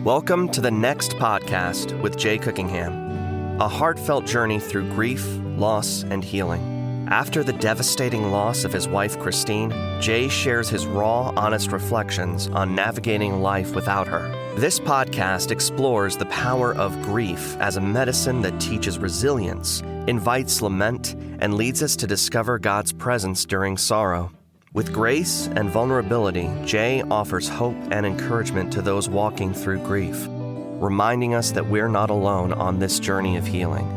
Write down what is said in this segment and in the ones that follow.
Welcome to the next podcast with Jay Cookingham, a heartfelt journey through grief, loss, and healing. After the devastating loss of his wife, Christine, Jay shares his raw, honest reflections on navigating life without her. This podcast explores the power of grief as a medicine that teaches resilience, invites lament, and leads us to discover God's presence during sorrow. With grace and vulnerability, Jay offers hope and encouragement to those walking through grief, reminding us that we're not alone on this journey of healing.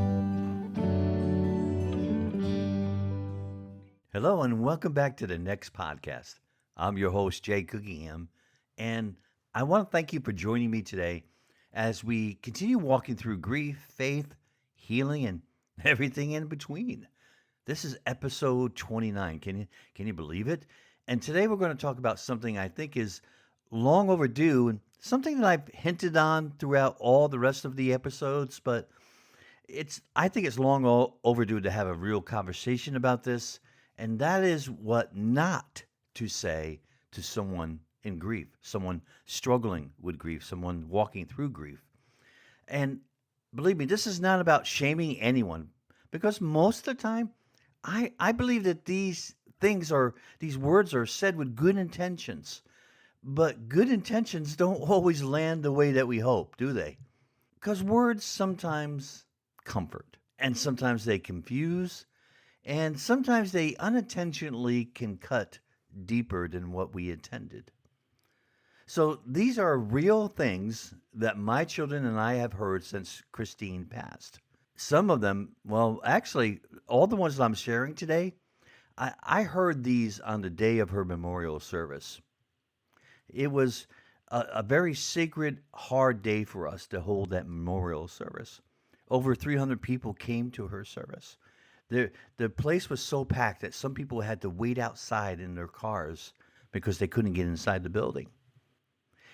Hello, and welcome back to the next podcast. I'm your host, Jay Cookingham, and I want to thank you for joining me today as we continue walking through grief, faith, healing, and everything in between. This is episode 29. Can you believe it? And today we're going to talk about something I think is long overdue and something that I've hinted on throughout all the rest of the episodes, but I think it's long overdue to have a real conversation about this, and that is what not to say to someone in grief, someone struggling with grief, someone walking through grief. And believe me, this is not about shaming anyone, because most of the time, I believe that these words are said with good intentions, but good intentions don't always land the way that we hope, do they? Because words sometimes comfort, and sometimes they confuse, and sometimes they unintentionally can cut deeper than what we intended. So these are real things that my children and I have heard since Christine passed. Some of them, well, actually, all the ones that I'm sharing today, I heard these on the day of her memorial service. It was a very sacred, hard day for us to hold that memorial service. Over 300 people came to her service. The place was so packed that some people had to wait outside in their cars because they couldn't get inside the building.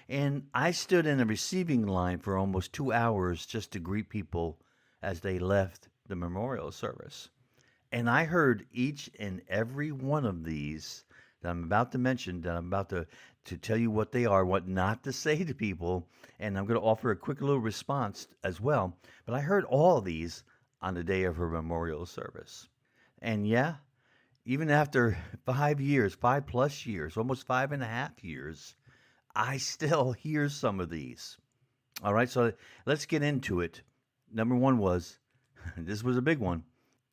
And I stood in a receiving line for almost 2 hours just to greet people as they left the memorial service. And I heard each and every one of these that I'm about to mention, that I'm about to tell you what they are, what not to say to people, and I'm going to offer a quick little response as well. But I heard all of these on the day of her memorial service. And yeah, even after 5 years, 5+ years, almost 5.5 years, I still hear some of these. All right, so let's get into it. Number one was, this was a big one,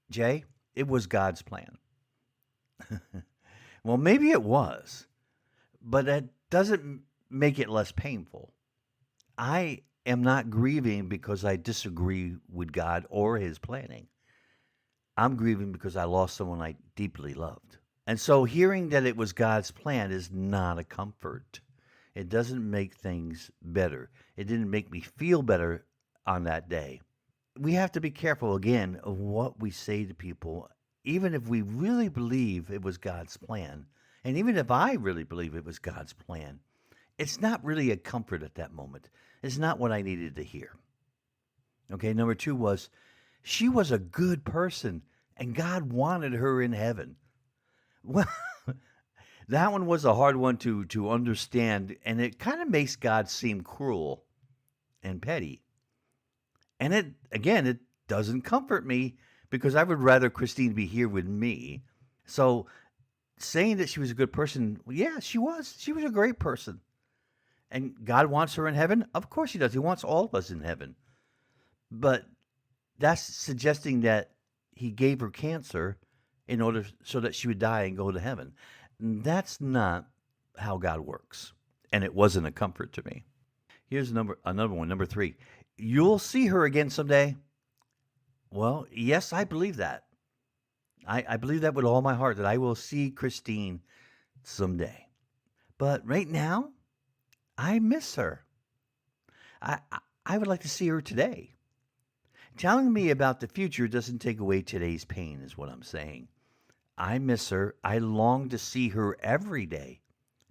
Jay, it was God's plan. Well, maybe it was, but that doesn't make it less painful. I am not grieving because I disagree with God or his planning. I'm grieving because I lost someone I deeply loved. And so hearing that it was God's plan is not a comfort. It doesn't make things better. It didn't make me feel better on that day. We have to be careful, again, of what we say to people, even if we really believe it was God's plan. And even if I really believe it was God's plan, it's not really a comfort at that moment. It's not what I needed to hear. Okay, number two was, she was a good person, and God wanted her in heaven. Well, that one was a hard one to understand, and it kind of makes God seem cruel and petty. And it doesn't comfort me because I would rather Christine be here with me. So saying that she was a good person, well, yeah, she was. She was a great person. And God wants her in heaven? Of course he does. He wants all of us in heaven. But that's suggesting that he gave her cancer in order so that she would die and go to heaven. And that's not how God works. And it wasn't a comfort to me. Here's another one, number three. You'll see her again someday. Well, yes, I believe that. I believe that with all my heart, that I will see Christine someday. But right now, I miss her. I would like to see her today. Telling me about the future doesn't take away today's pain, is what I'm saying. I miss her. I long to see her every day.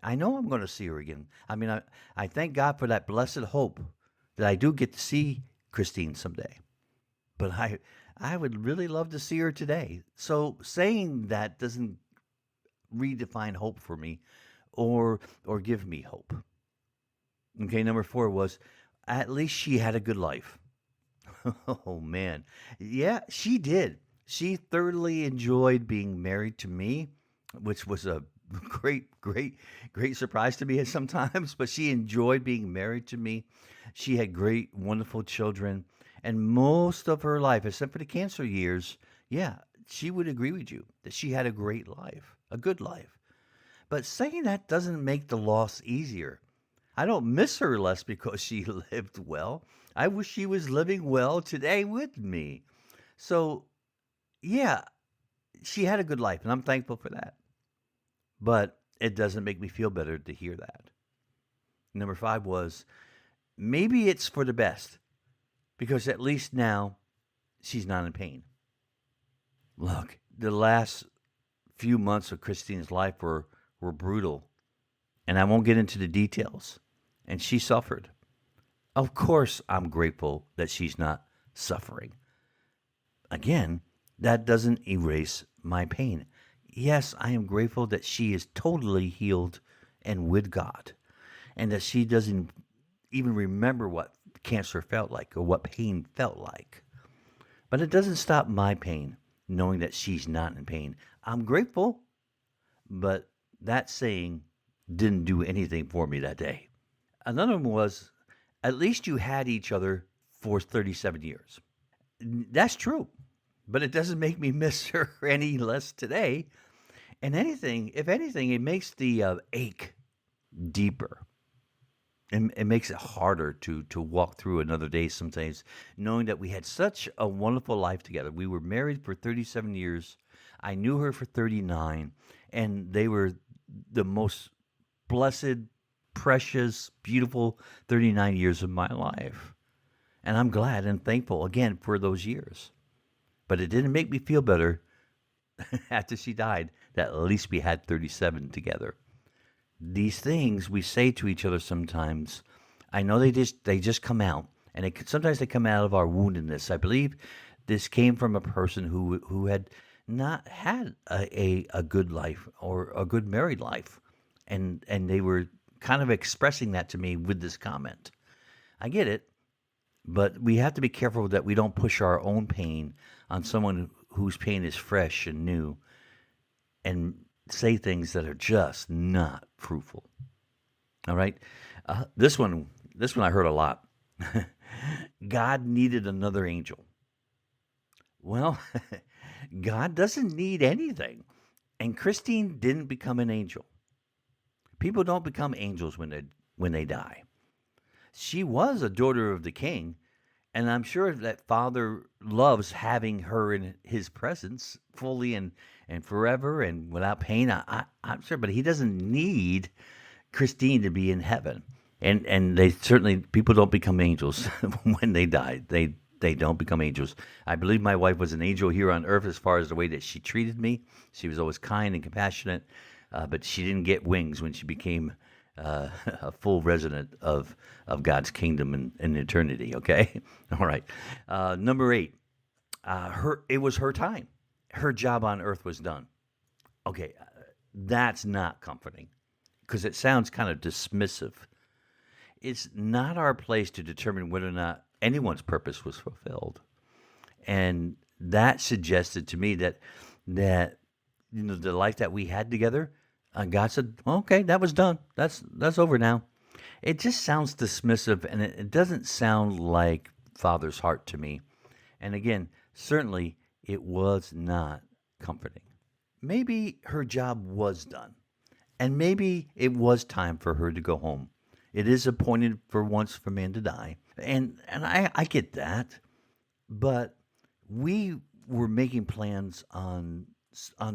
I know I'm going to see her again. I mean, I thank God for that blessed hope that I do get to see Christine someday. But I would really love to see her today. So saying that doesn't redefine hope for me or give me hope. Okay, number 4 was, at least she had a good life. Oh man. Yeah, she did. She thoroughly enjoyed being married to me, which was a great surprise to me sometimes, but she enjoyed being married to me. She had great, wonderful children, and most of her life, except for the cancer years, yeah, she would agree with you that she had a great life, a good life. But saying that doesn't make the loss easier. I don't miss her less because she lived well. I wish she was living well today with me. So, yeah, she had a good life, and I'm thankful for that. But it doesn't make me feel better to hear that. Number five was maybe it's for the best because at least now she's not in pain. Look, the last few months of Christine's life were brutal, and I won't get into the details. And she suffered. Of course, I'm grateful that she's not suffering. Again, that doesn't erase my pain. Yes, I am grateful that she is totally healed and with God, and that she doesn't even remember what cancer felt like or what pain felt like. But it doesn't stop my pain knowing that she's not in pain. I'm grateful, but that saying didn't do anything for me that day. Another one was, at least you had each other for 37 years. That's true, but it doesn't make me miss her any less today. And if anything, it makes the ache deeper. And it makes it harder to walk through another day sometimes, knowing that we had such a wonderful life together. We were married for 37 years. I knew her for 39, and they were the most blessed, precious, beautiful 39 years of my life. And I'm glad and thankful again for those years. But it didn't make me feel better after she died that at least we had 37 together. These things we say to each other sometimes, I know they just come out, and sometimes they come out of our woundedness. I believe this came from a person who had not had a good life or a good married life, and they were kind of expressing that to me with this comment. I get it, but we have to be careful that we don't push our own pain on someone whose pain is fresh and new, and say things that are just not fruitful. All right, this one I heard a lot. God needed another angel. Well, God doesn't need anything, and Christine didn't become an angel. People don't become angels when they die. She was a daughter of the king, and I'm sure that Father loves having her in his presence fully and forever and without pain. I'm sure, but he doesn't need Christine to be in heaven. And they certainly, people don't become angels when they die. They don't become angels. I believe my wife was an angel here on earth as far as the way that she treated me. She was always kind and compassionate, but she didn't get wings when she became a full resident of God's kingdom in eternity. Okay, all right. Number 8, it was her time. Her job on earth was done. Okay, that's not comforting because it sounds kind of dismissive. It's not our place to determine whether or not anyone's purpose was fulfilled, and that suggested to me that the life that we had together. God said, "Okay, that was done. That's over now." It just sounds dismissive, and it doesn't sound like Father's heart to me. And again, certainly it was not comforting. Maybe her job was done, and maybe it was time for her to go home. It is appointed for once for man to die, and I get that, but we were making plans on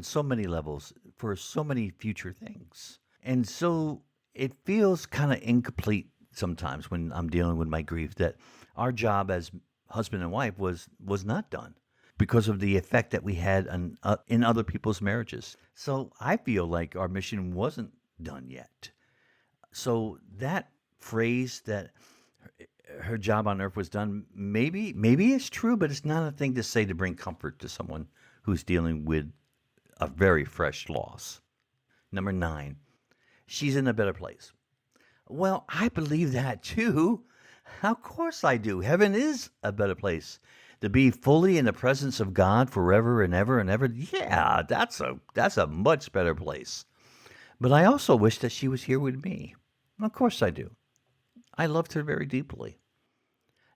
so many levels for so many future things. And so it feels kind of incomplete sometimes when I'm dealing with my grief that our job as husband and wife was not done because of the effect that we had in other people's marriages. So I feel like our mission wasn't done yet. So that phrase that her job on earth was done, maybe it's true, but it's not a thing to say to bring comfort to someone who's dealing with a very fresh loss. Number 9, she's in a better place. Well, I believe that too. Of course I do. Heaven is a better place. To be fully in the presence of God forever and ever and ever. Yeah, that's a much better place. But I also wish that she was here with me. Of course I do. I loved her very deeply.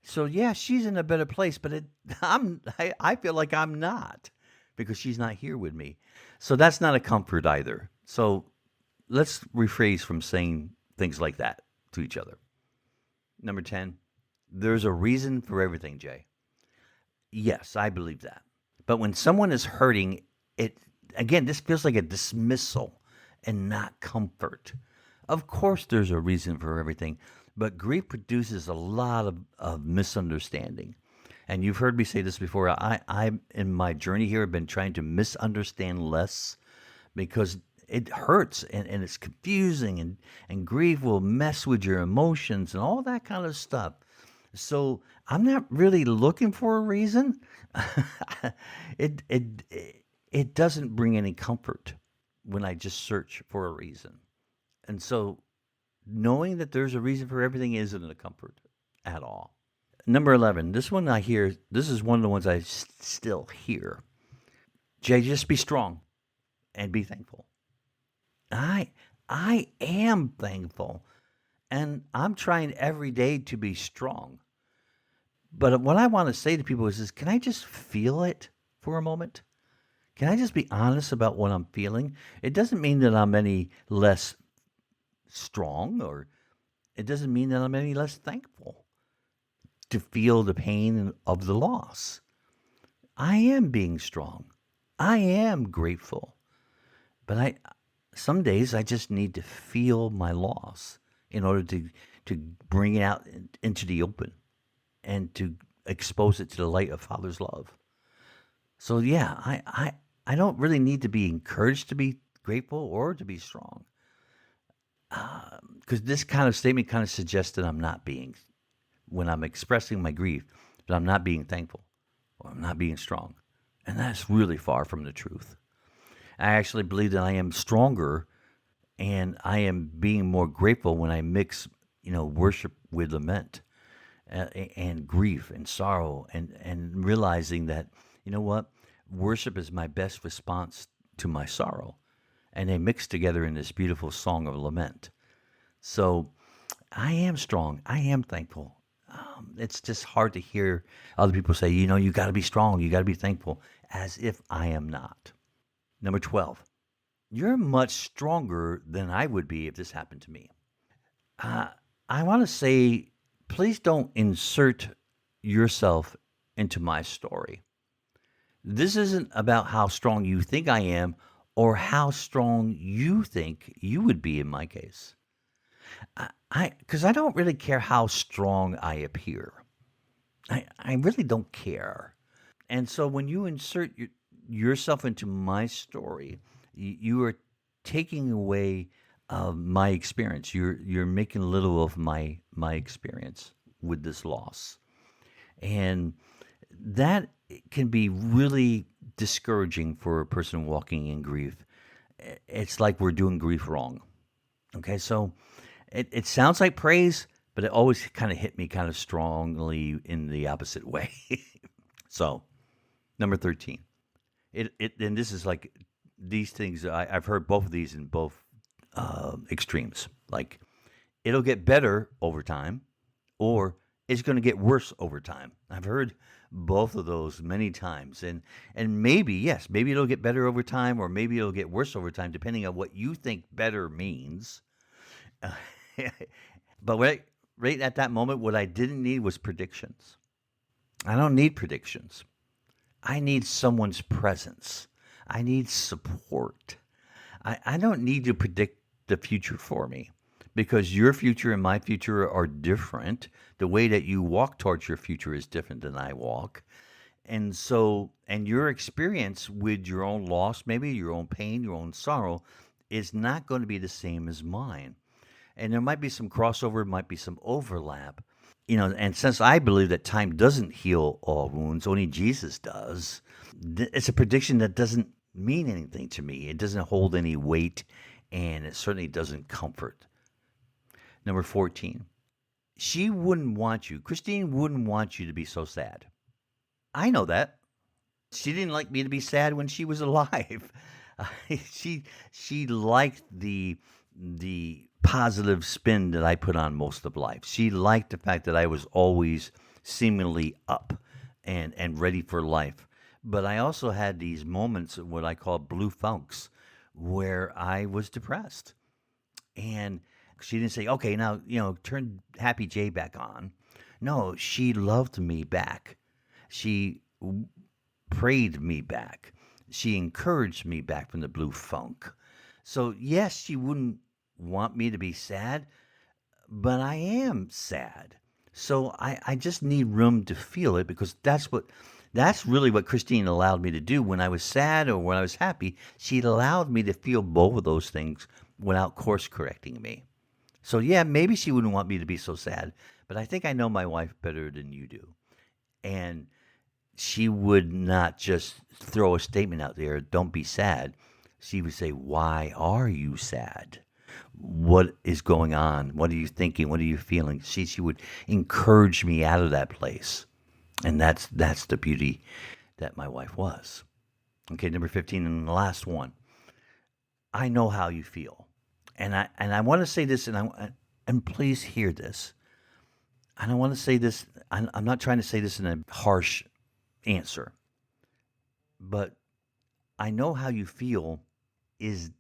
So yeah, she's in a better place, but I feel like I'm not because she's not here with me. So that's not a comfort either. So let's rephrase from saying things like that to each other. Number 10, there's a reason for everything, Jay. Yes, I believe that. But when someone is hurting, it again, this feels like a dismissal and not comfort. Of course, there's a reason for everything, but grief produces a lot of misunderstanding. And you've heard me say this before. I, in my journey here, have been trying to misunderstand less because it hurts and it's confusing and grief will mess with your emotions and all that kind of stuff. So I'm not really looking for a reason. it it it doesn't bring any comfort when I just search for a reason. And so knowing that there's a reason for everything isn't a comfort at all. Number 11, this one I hear, this is one of the ones I still hear. Jay, just be strong and be thankful. I I am thankful and I'm trying every day to be strong. But what I want to say to people is can I just feel it for a moment? Can I just be honest about what I'm feeling? It doesn't mean that I'm any less strong, or it doesn't mean that I'm any less thankful to feel the pain of the loss. I am being strong. I am grateful. But some days I just need to feel my loss in order to bring it out into the open and to expose it to the light of Father's love. So yeah, I don't really need to be encouraged to be grateful or to be strong. Because this kind of statement kind of suggests that I'm not being, when I'm expressing my grief, that I'm not being thankful or I'm not being strong. And that's really far from the truth. I actually believe that I am stronger and I am being more grateful when I mix, worship with lament and grief and sorrow and realizing that, you know what, worship is my best response to my sorrow. And they mix together in this beautiful song of lament. So I am strong. I am thankful. It's just hard to hear other people say, you got to be strong. You got to be thankful, as if I am not. Number 12, you're much stronger than I would be if this happened to me. I want to say, please don't insert yourself into my story. This isn't about how strong you think I am or how strong you think you would be in my case. Because I don't really care how strong I appear. I really don't care. And so when you insert yourself into my story, you are taking away my experience. You're making little of my experience with this loss, and that can be really discouraging for a person walking in grief. It's like we're doing grief wrong. Okay, so it sounds like praise, but it always kind of hit me kind of strongly in the opposite way. So, number 13. And this is like these things, I've heard both of these in both extremes. Like, it'll get better over time, or it's going to get worse over time. I've heard both of those many times. And maybe, yes, maybe it'll get better over time, or maybe it'll get worse over time, depending on what you think better means. Uh, but right at that moment, what I didn't need was predictions. I don't need predictions. I need someone's presence. I need support. I don't need to predict the future for me, because your future and my future are different. The way that you walk towards your future is different than I walk. And so, and your experience with your own loss, maybe your own pain, your own sorrow, is not going to be the same as mine. And there might be some crossover, might be some overlap. And since I believe that time doesn't heal all wounds, only Jesus does, it's a prediction that doesn't mean anything to me. It doesn't hold any weight, and it certainly doesn't comfort. Number 14, she wouldn't want you. Christine wouldn't want you to be so sad. I know that. She didn't like me to be sad when she was alive. She liked the positive spin that I put on most of life. She liked the fact that I was always seemingly up and ready for life. But I also had these moments of what I call blue funks where I was depressed. And she didn't say, okay, now, turn Happy J back on. No, she loved me back. She prayed me back. She encouraged me back from the blue funk. So, yes, she wouldn't want me to be sad, but I am sad. So I just need room to feel it because that's really what Christine allowed me to do when I was sad or when I was happy. She allowed me to feel both of those things without course correcting me. So yeah, maybe she wouldn't want me to be so sad, but I think I know my wife better than you do. And she would not just throw a statement out there, don't be sad. She would say, why are you sad? What is going on? What are you thinking? What are you feeling? She would encourage me out of that place. And that's the beauty that my wife was. Okay, number 15 and the last one. I know how you feel. And I want to say this, and please hear this. And I want to say this, I'm not trying to say this in a harsh answer, but I know how you feel is,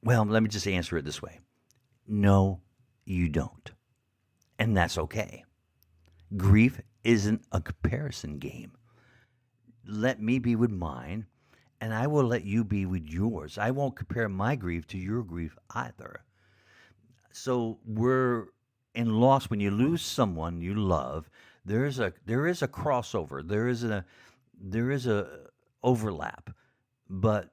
well, let me just answer it this way. No, you don't. And that's okay. Grief isn't a comparison game. Let me be with mine, and I will let you be with yours. I won't compare my grief to your grief either. So we're in loss when you lose someone you love. There is a crossover. There is a overlap, but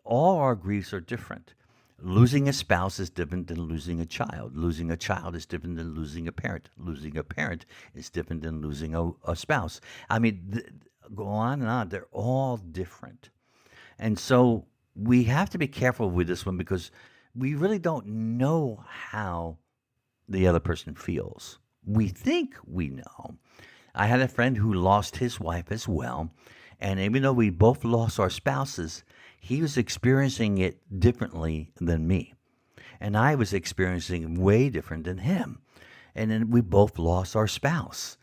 all our griefs are different. Losing a spouse is different than losing a child. Losing a child is different than losing a parent. Losing a parent is different than losing a spouse. I mean, go on and on. They're all different. And so we have to be careful with this one because we really don't know how the other person feels. We think we know. I had a friend who lost his wife as well. And even though we both lost our spouses, he was experiencing it differently than me. And I was experiencing it way different than him. And then we both lost our spouse.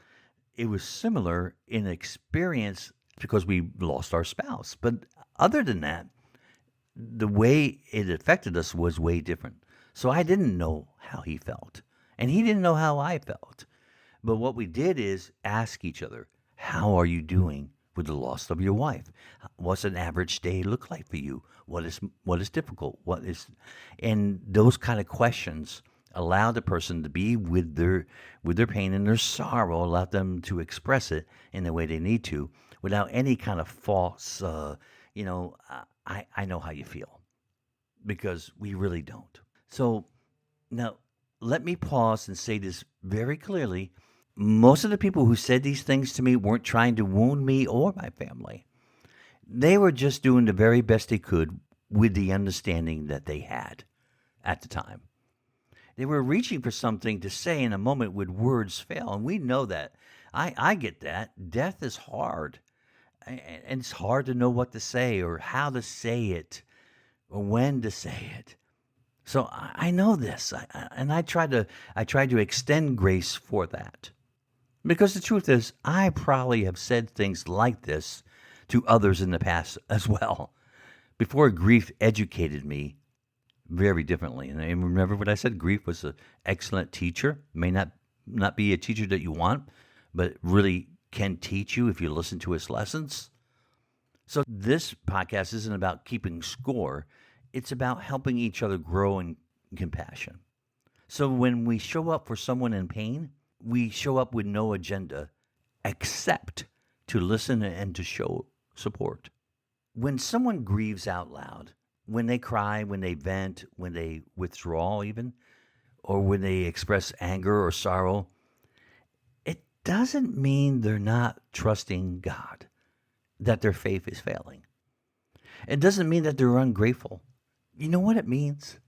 It was similar in experience because we lost our spouse. But other than that, the way it affected us was way different. So I didn't know how he felt. And he didn't know how I felt. But what we did is ask each other, how are you doing with the loss of your wife? What's an average day look like for you? What is difficult? And those kind of questions allow the person to be with their pain and their sorrow, allow them to express it in the way they need to, without any kind of false, I know how you feel, because we really don't. So now let me pause and say this very clearly. Most of the people who said these things to me weren't trying to wound me or my family. They were just doing the very best they could with the understanding that they had at the time. They were reaching for something to say in a moment when words fail, and we know that. I get that. Death is hard, and it's hard to know what to say or how to say it or when to say it. So I know this, and I try to extend grace for that. Because the truth is, I probably have said things like this to others in the past as well, before grief educated me very differently. And remember what I said, grief was an excellent teacher. May not be a teacher that you want, but really can teach you if you listen to its lessons. So this podcast isn't about keeping score. It's about helping each other grow in compassion. So when we show up for someone in pain, we show up with no agenda except to listen and to show support. When someone grieves out loud, when they cry, when they vent, when they withdraw even, or when they express anger or sorrow, it doesn't mean they're not trusting God, that their faith is failing. It doesn't mean that they're ungrateful. You know what it means?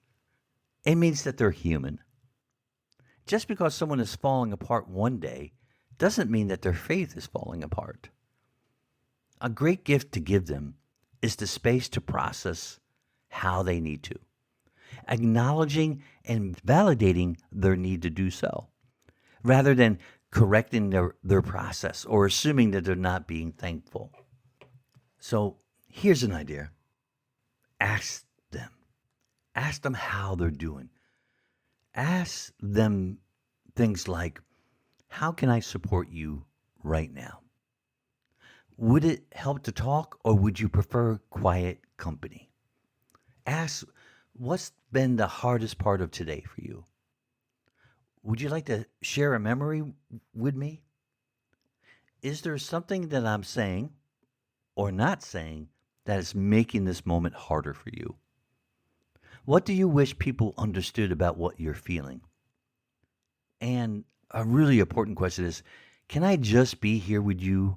It means that they're human. Just because someone is falling apart one day doesn't mean that their faith is falling apart. A great gift to give them is the space to process how they need to, acknowledging and validating their need to do so, rather than correcting their process or assuming that they're not being thankful. So here's an idea. Ask them. Ask them how they're doing. Ask them things like, how can I support you right now? Would it help to talk, or would you prefer quiet company? Ask, what's been the hardest part of today for you? Would you like to share a memory with me? Is there something that I'm saying or not saying that is making this moment harder for you? What do you wish people understood about what you're feeling? And a really important question is, can I just be here with you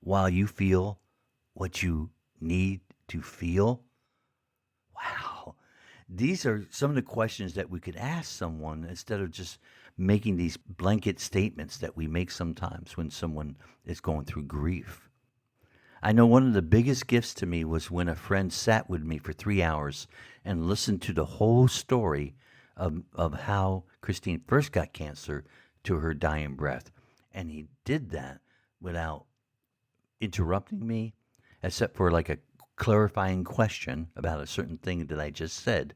while you feel what you need to feel? Wow. These are some of the questions that we could ask someone instead of just making these blanket statements that we make sometimes when someone is going through grief. I know one of the biggest gifts to me was when a friend sat with me for 3 hours and listened to the whole story of how Christine first got cancer to her dying breath. And he did that without interrupting me, except for like a clarifying question about a certain thing that I just said.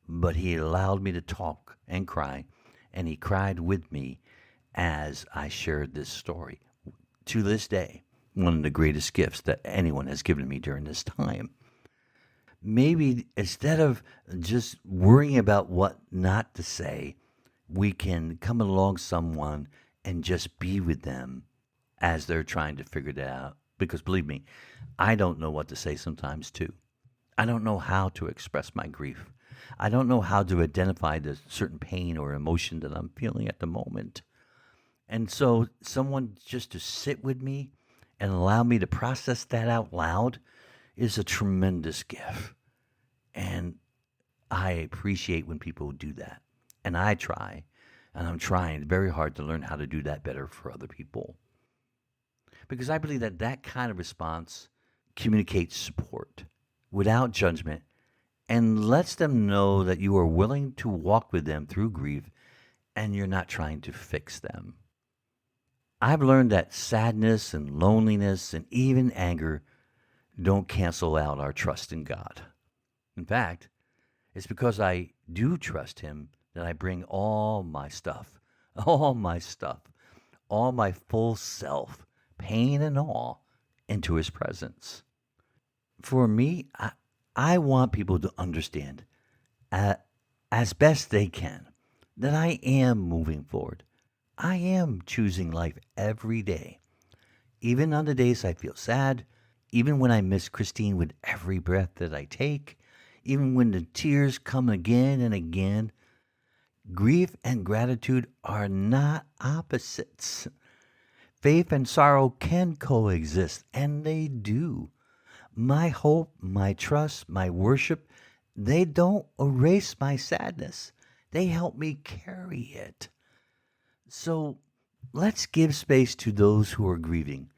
But he allowed me to talk and cry, and he cried with me as I shared this story. To this day, one of the greatest gifts that anyone has given me during this time. Maybe instead of just worrying about what not to say, we can come along someone and just be with them as they're trying to figure it out. Because believe me, I don't know what to say sometimes too. I don't know how to express my grief. I don't know how to identify the certain pain or emotion that I'm feeling at the moment. And so someone just to sit with me and allow me to process that out loud is a tremendous gift. And I appreciate when people do that. And I try, and I'm trying very hard to learn how to do that better for other people. Because I believe that that kind of response communicates support without judgment and lets them know that you are willing to walk with them through grief and you're not trying to fix them. I've learned that sadness and loneliness and even anger don't cancel out our trust in God. In fact, it's because I do trust Him that I bring all my stuff, all my full self, pain and all, into His presence. For me, I want people to understand, as best they can, that I am moving forward. I am choosing life every day. Even on the days I feel sad, even when I miss Christine with every breath that I take, even when the tears come again and again, grief and gratitude are not opposites. Faith and sorrow can coexist, and they do. My hope, my trust, my worship, they don't erase my sadness. They help me carry it. So let's give space to those who are grieving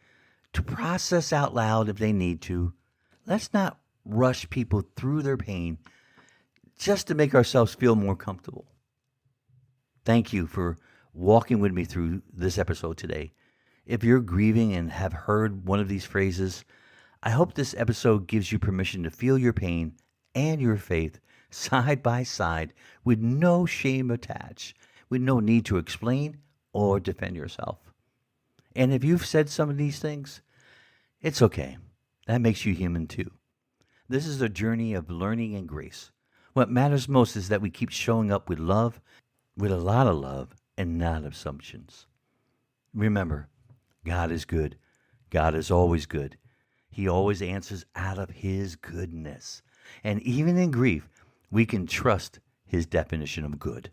to process out loud if they need to. Let's not rush people through their pain just to make ourselves feel more comfortable. Thank you for walking with me through this episode today. If you're grieving and have heard one of these phrases, I hope this episode gives you permission to feel your pain and your faith side by side with no shame attached, with no need to explain or defend yourself. And if you've said some of these things, it's okay. That makes you human too. This is a journey of learning and grace. What matters most is that we keep showing up with love, with a lot of love, and not assumptions. Remember, God is good. God is always good. He always answers out of His goodness. And even in grief, we can trust His definition of good.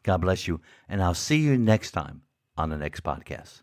God bless you, and I'll see you next time on the next podcast.